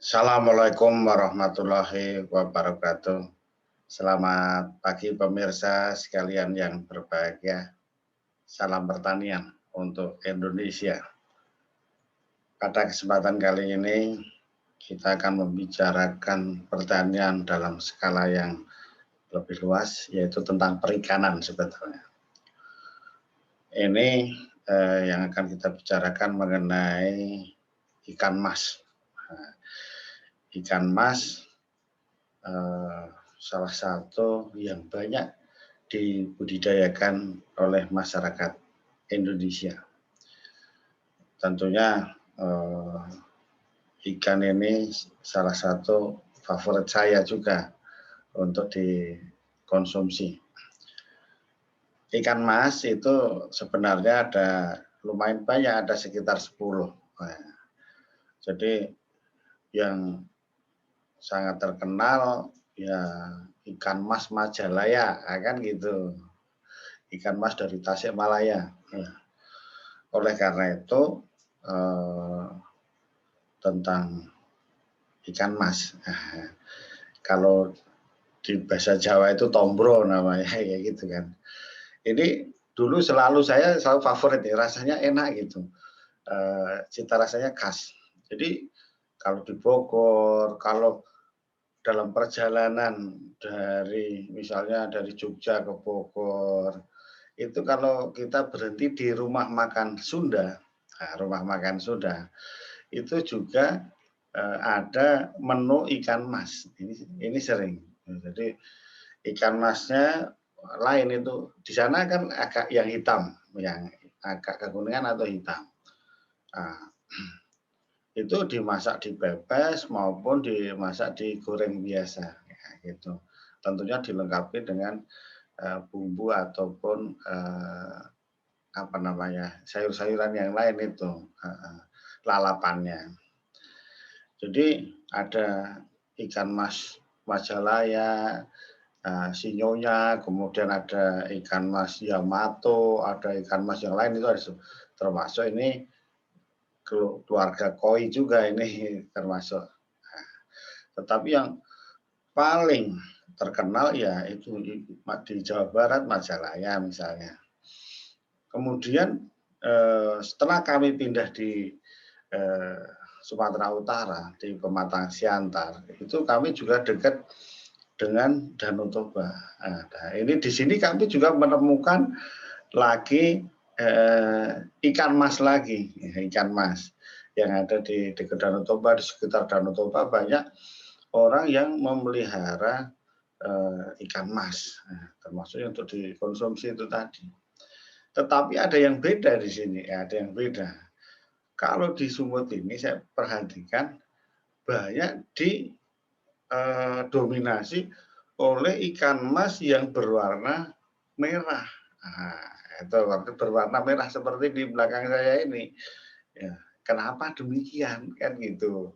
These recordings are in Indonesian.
Assalamualaikum warahmatullahi wabarakatuh. Selamat pagi pemirsa sekalian yang berbahagia. Salam pertanian untuk Indonesia. Pada kesempatan kali ini kita akan membicarakan pertanian dalam skala yang lebih luas, yaitu tentang perikanan sebetulnya. Ini yang akan kita bicarakan mengenai ikan mas. Ikan mas salah satu yang banyak dibudidayakan oleh masyarakat Indonesia. Tentunya ikan ini salah satu favorit saya juga untuk dikonsumsi. Ikan mas itu sebenarnya ada lumayan banyak, ada sekitar 10. Jadi yang sangat terkenal ya ikan mas Majalaya, kan gitu. Ikan mas dari Tasikmalaya. Oleh karena itu tentang ikan mas. Kalau di bahasa Jawa itu tombro namanya, ya gitu kan. Ini dulu selalu saya selalu favorit ya, rasanya enak gitu. Cita rasanya khas. Jadi kalau di Bogor, kalau dalam perjalanan dari misalnya dari Jogja ke Bogor, itu kalau kita berhenti di rumah makan Sunda, rumah makan Sunda, itu juga ada menu ikan mas. Ini sering. Jadi ikan masnya lain itu. Di sana kan agak yang hitam, yang agak kekuningan atau hitam. Itu dimasak dipepes maupun dimasak digoreng biasa, ya, gitu. Tentunya dilengkapi dengan bumbu ataupun apa namanya sayur-sayuran yang lain itu lalapannya. Jadi ada ikan mas Majalaya, sinyonya, kemudian ada ikan mas Yamato, ada ikan mas yang lain itu ada, termasuk ini keluarga koi juga ini termasuk. Tetapi yang paling terkenal ya itu di Jawa Barat Majalaya misalnya. Kemudian setelah kami pindah di Sumatera Utara di Pematang Siantar, itu kami juga dekat dengan Danau Toba. Nah, ini di sini kami juga menemukan lagi ikan mas lagi, ikan mas yang ada di dekat Danau Toba, di sekitar Danau Toba banyak orang yang memelihara ikan mas, termasuk untuk dikonsumsi itu tadi. Tetapi ada yang beda di sini, ada yang beda. Kalau di Sumut ini saya perhatikan banyak didominasi oleh ikan mas yang berwarna merah. Itu berwarna merah seperti di belakang saya ini. Ya, kenapa demikian kan gitu.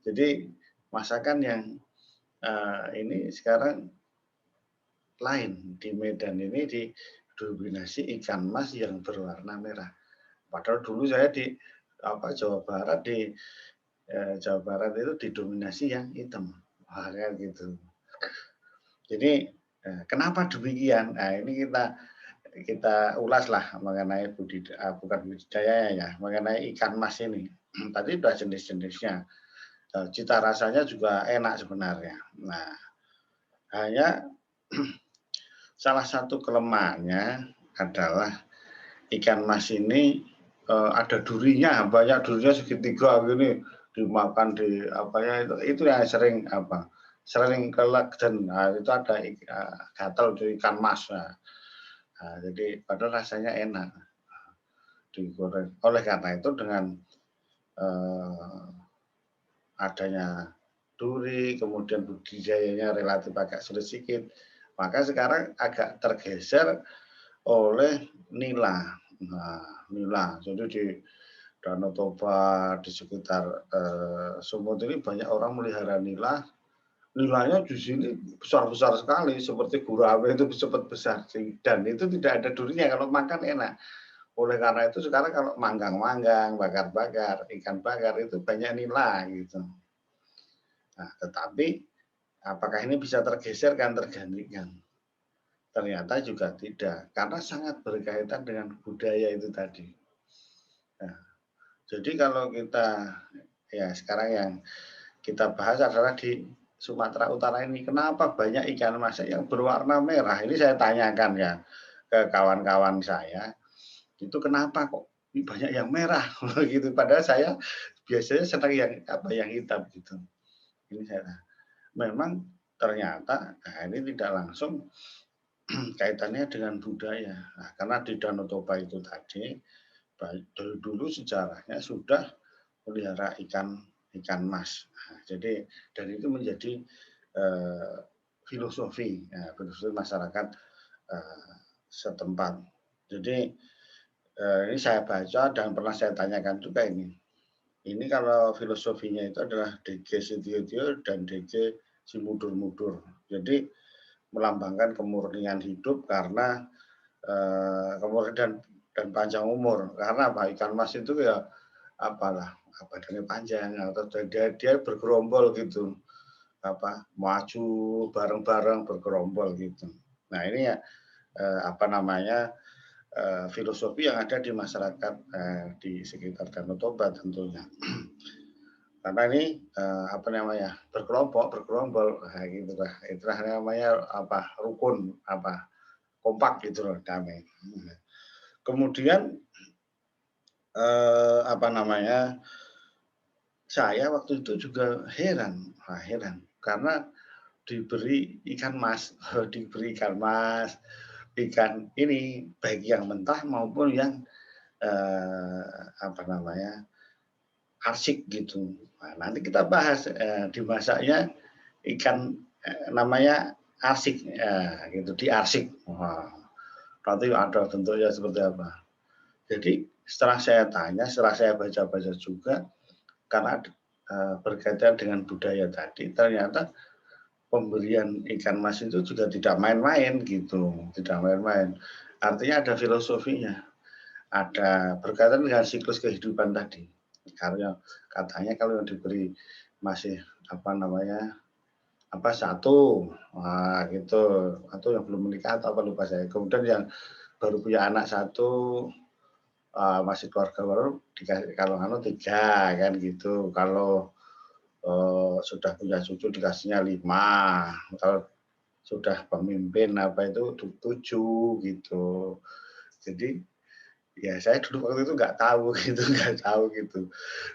Jadi masakan yang ini sekarang lain di Medan ini didominasi ikan mas yang berwarna merah. Padahal dulu saya di Jawa Barat Jawa Barat itu didominasi yang hitam, kayak gitu. Jadi kenapa demikian? Nah ini kita ulaslah mengenai bukan budidaya ya, mengenai ikan mas ini. Tadi sudah jenis-jenisnya, cita rasanya juga enak sebenarnya. Nah hanya salah satu kelemahannya adalah ikan mas ini ada durinya, banyak durinya segitiga gini dimakan di itu yang sering kelek dan itu ada gatal di ikan mas. Jadi padahal rasanya enak digoreng. Oleh karena itu dengan adanya duri, kemudian budidayanya relatif agak sulit sedikit, maka sekarang agak tergeser oleh nila. Nah, nila. Jadi di Danau Toba di sekitar Sumut ini banyak orang melihara nila. Nilainya di sini besar-besar sekali seperti gurame itu cepat besar dan itu tidak ada durinya kalau makan enak. Oleh karena itu sekarang kalau manggang-manggang, bakar-bakar, ikan bakar itu banyak nila gitu. Nah, tetapi apakah ini bisa tergeserkan, tergantikan? Ternyata juga tidak, karena sangat berkaitan dengan budaya itu tadi. Nah, jadi kalau kita ya sekarang yang kita bahas adalah di Sumatera Utara ini, kenapa banyak ikan mas yang berwarna merah? Ini saya tanyakan ya ke kawan-kawan saya, itu kenapa kok banyak yang merah gitu? Padahal saya biasanya senang yang apa yang hitam gitu. Ini saya memang ternyata nah ini tidak langsung kaitannya dengan budaya. Nah, karena di Danau Toba itu tadi dari dulu sejarahnya sudah melihara ikan ikan mas. Nah, jadi dan itu menjadi eh, filosofi, ya, filosofi masyarakat eh, setempat. Jadi ini saya baca dan pernah saya tanyakan juga ini. Ini kalau filosofinya itu adalah DG Sitiodio dan DG Simudur-mudur. Jadi melambangkan kemurnian hidup karena kemurnian dan panjang umur. Karena apa? Ikan mas itu ya apalah badannya panjang atau dia bergerombol gitu apa maju bareng-bareng bergerombol gitu. Nah ini ya apa namanya filosofi yang ada di masyarakat di sekitar Danau Toba tentunya. Karena ini apa namanya berkelompok bergerombol gitu lah. Itulah namanya apa rukun apa kompak gitu loh damai. Kemudian apa namanya saya waktu itu juga heran karena diberi ikan mas, diberi ikan mas, ikan ini baik yang mentah maupun yang apa namanya arsik gitu. Nah, nanti kita bahas dimasaknya ikan namanya arsik gitu diarsik. Wah, nanti ada bentuknya seperti apa. Jadi setelah saya tanya, setelah saya baca-baca juga, karena berkaitan dengan budaya tadi, ternyata pemberian ikan mas itu juga tidak main-main gitu, tidak main-main. Artinya ada filosofinya, ada berkaitan dengan siklus kehidupan tadi. Karena katanya kalau yang diberi masih apa namanya apa satu, wah gitu, atau yang belum menikah atau apa lupa saya. Kemudian yang baru punya anak satu, masih keluarga baru dikasih kalau anu 3 kan gitu. Kalau sudah punya cucu dikasihnya 5, kalau sudah pemimpin apa itu 7 gitu. Jadi ya saya dulu waktu itu nggak tahu gitu, nggak tahu gitu.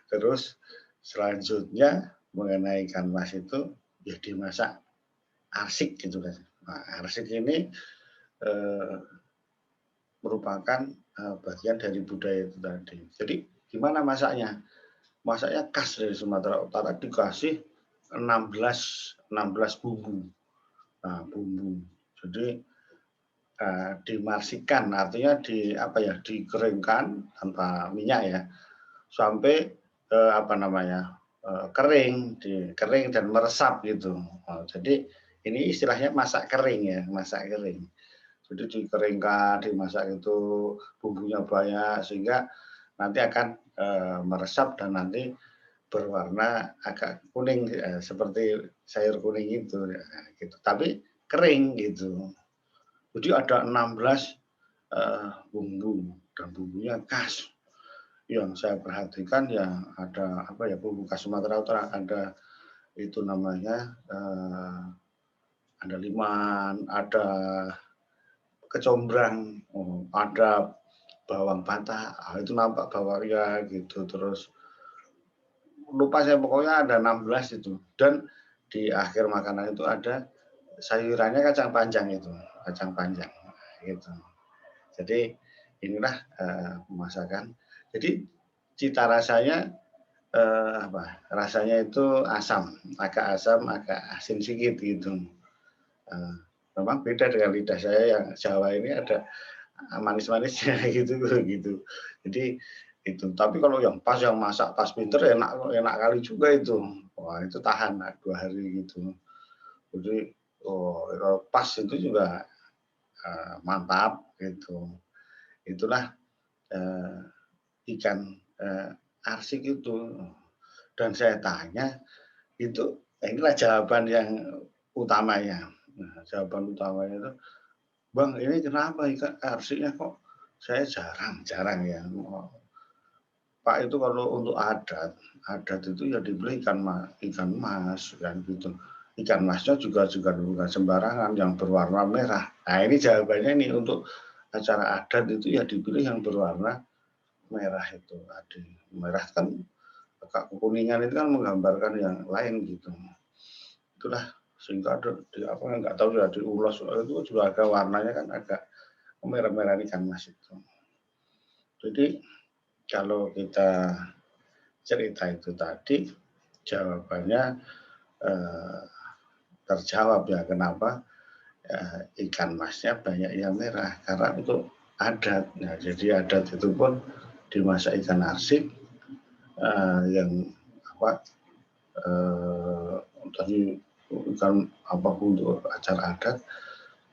Terus selanjutnya mengenai ikan mas itu ya dimasak arsik gitu kan. Nah, arsik ini eh, merupakan bagian dari budaya itu tadi. Jadi gimana masaknya? Masaknya khas dari Sumatera Utara dikasih 16 bumbu. Nah, bumbu. Jadi dimarsikan artinya di apa ya dikeringkan tanpa minyak ya sampai apa namanya kering kering dan meresap gitu. Jadi ini istilahnya masak kering ya masak kering. Jadi dikeringkan dimasak itu bumbunya banyak sehingga nanti akan meresap dan nanti berwarna agak kuning seperti sayur kuning itu gitu. Tapi kering gitu. Jadi ada 16 bumbu dan bumbunya khas. Yang saya perhatikan ya ada apa ya bumbu khas Sumatera Utara ada itu namanya ada liman, ada kecombrang, ada bawang patah, itu nampak bawangnya gitu. Terus lupa saya pokoknya ada 16 itu. Dan di akhir makanan itu ada sayurannya kacang panjang itu, kacang panjang gitu. Jadi inilah masakan. Jadi cita rasanya apa? Rasanya itu asam, agak asin sedikit gitu. Memang beda dengan lidah saya yang Jawa ini ada manis-manisnya gitu gitu. Jadi itu. Tapi kalau yang pas yang masak pas pinter enak enak kali juga itu. Wah itu tahan 2 hari gitu. Jadi kalau pas itu juga mantap gitu. Itulah eh, ikan arsik itu dan saya tanya itu Nah, inilah jawaban yang utamanya. Nah, jawaban utamanya itu, "Bang, ini kenapa ikan arsiknya kok saya jarang-jarang ya." Pak, itu kalau untuk adat itu ya dibeli ikan mas kan gitu. Ikan masnya juga bukan sembarangan yang berwarna merah. Nah, ini jawabannya nih untuk acara adat itu ya dipilih yang berwarna merah itu tadi. Merah kan agak kekuningan itu kan menggambarkan yang lain gitu. Itulah sehingga di apa nggak tahu ya diulas itu juga ada warnanya kan agak merah-merah ikan mas itu. Jadi kalau kita cerita itu tadi jawabannya eh, terjawab ya kenapa ikan masnya banyak yang merah karena untuk adat. Nah, jadi adat itu pun dimasak ikan arsik yang apa tadi ikan apa untuk acara adat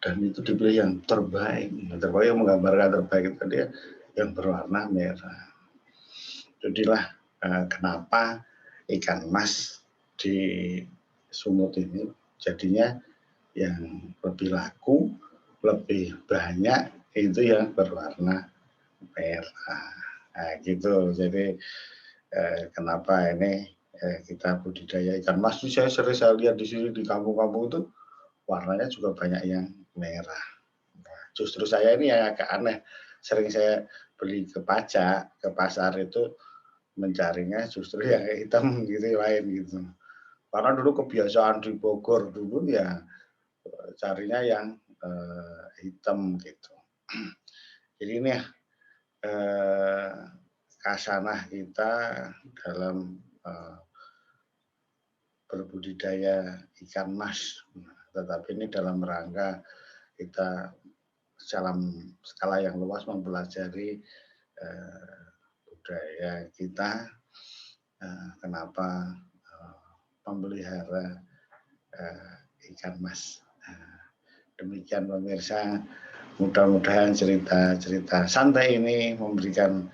dan itu dipilih yang terbaik. Yang terbaik yang menggambarkan terbaik itu dia yang berwarna merah. Jadilah kenapa ikan mas di Sumut ini jadinya yang lebih laku, lebih banyak itu yang berwarna merah. Nah, gitu. Jadi kenapa ini kita budidaya ikan mas itu saya lihat di sini di kampung-kampung itu warnanya juga banyak yang merah. Nah, justru saya ini yang agak aneh. Sering saya beli ke pasar itu mencarinya justru yang hitam gitu lain gitu. Karena dulu kebiasaan di Bogor dulu ya carinya yang hitam gitu. Jadi ini ya kasanah kita dalam berbudidaya ikan mas. Tetapi ini dalam rangka kita dalam skala yang luas mempelajari budaya kita, kenapa memelihara ikan mas. Demikian pemirsa, mudah-mudahan cerita-cerita santai ini memberikan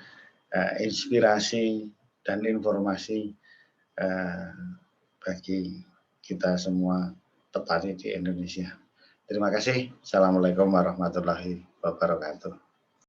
inspirasi dan informasi bagi kita semua petani di Indonesia. Terima kasih. Assalamualaikum warahmatullahi wabarakatuh.